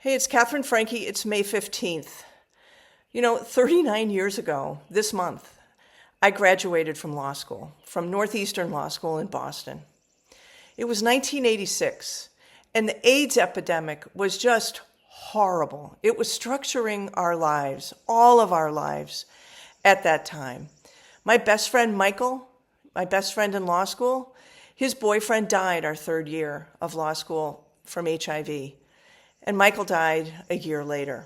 Hey, it's Catherine Franke. It's May 15th. 39 years ago, this month, I graduated from law school, from Northeastern Law School in Boston. It was 1986, and the AIDS epidemic was just horrible. It was structuring our lives, all of our lives, at that time. My best friend, Michael, my best friend in law school, his boyfriend died our third year of law school from HIV. And Michael died a year later.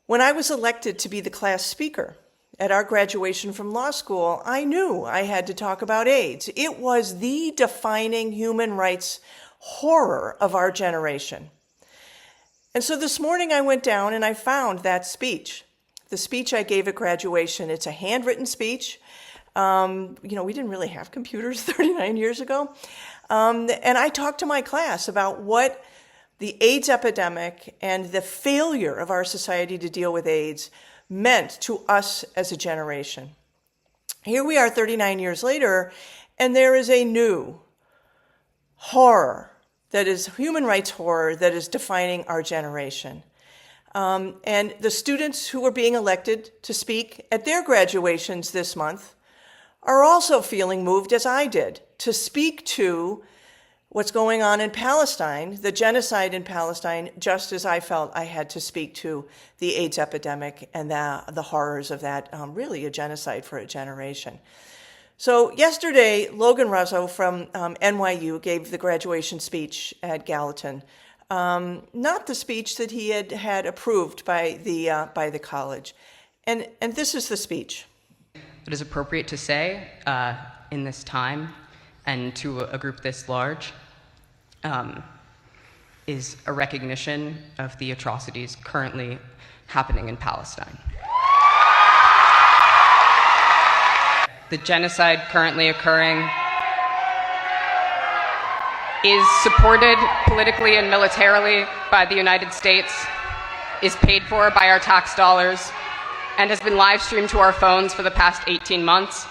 When I was elected to be the class speaker at our graduation from law school, I knew I had to talk about AIDS. It was the defining human rights horror of our generation. And so this morning I went down and I found that speech, the speech I gave at graduation. It's a handwritten speech. We didn't really have computers 39 years ago. And I talked to my class about what the AIDS epidemic and the failure of our society to deal with AIDS meant to us as a generation. Here we are 39 years later, and there is a new horror that is human rights horror that is defining our generation. And the students who were being elected to speak at their graduations this month are also feeling moved, as I did, to speak to what's going on in Palestine, the genocide in Palestine, just as I felt I had to speak to the AIDS epidemic and the horrors of that, really a genocide for a generation. So yesterday, Logan Ruzzo from NYU gave the graduation speech at Gallatin, not the speech that he had approved by the college. And this is the speech. It is appropriate to say in this time and to a group this large, is a recognition of the atrocities currently happening in Palestine. The genocide currently occurring is supported politically and militarily by the United States, is paid for by our tax dollars, and has been live streamed to our phones for the past 18 months.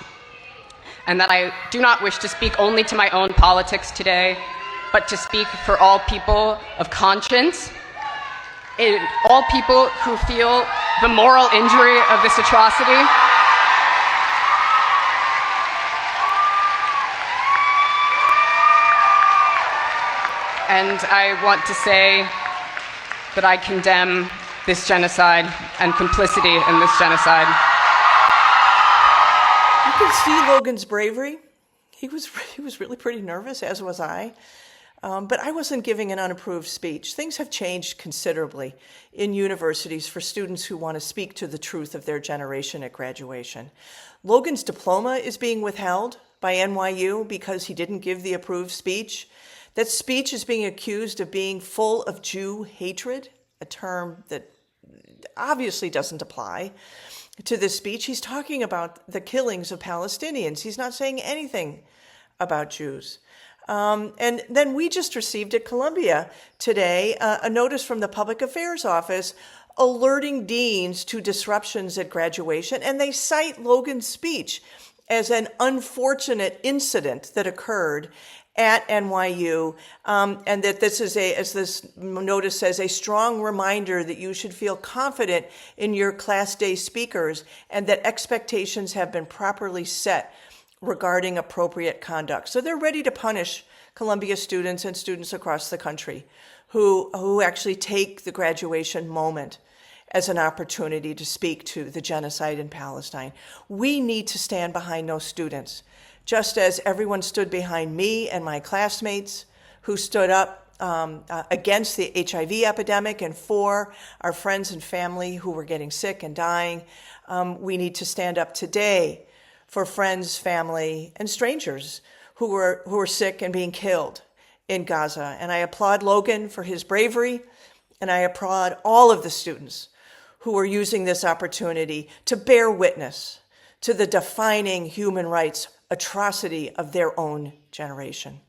And that I do not wish to speak only to my own politics today, but to speak for all people of conscience, all people who feel the moral injury of this atrocity. And I want to say that I condemn this genocide and complicity in this genocide. You can see Logan's bravery. He was really pretty nervous, as was I. But I wasn't giving an unapproved speech. Things have changed considerably in universities for students who want to speak to the truth of their generation at graduation. Logan's diploma is being withheld by NYU because he didn't give the approved speech. That speech is being accused of being full of Jew hatred, a term that obviously doesn't apply to this speech. He's talking about the killings of Palestinians. He's not saying anything about Jews. And then we just received at Columbia today a notice from the Public Affairs Office alerting deans to disruptions at graduation, and they cite Logan's speech as an unfortunate incident that occurred at NYU, and that this is as this notice says, a strong reminder that you should feel confident in your class day speakers and that expectations have been properly set regarding appropriate conduct. So they're ready to punish Columbia students and students across the country who actually take the graduation moment as an opportunity to speak to the genocide in Palestine. We need to stand behind those students, just as everyone stood behind me and my classmates who stood up against the HIV epidemic and for our friends and family who were getting sick and dying. We need to stand up today for friends, family, and strangers who were sick and being killed in Gaza. And I applaud Logan for his bravery, and I applaud all of the students who are using this opportunity to bear witness to the defining human rights atrocity of their own generation.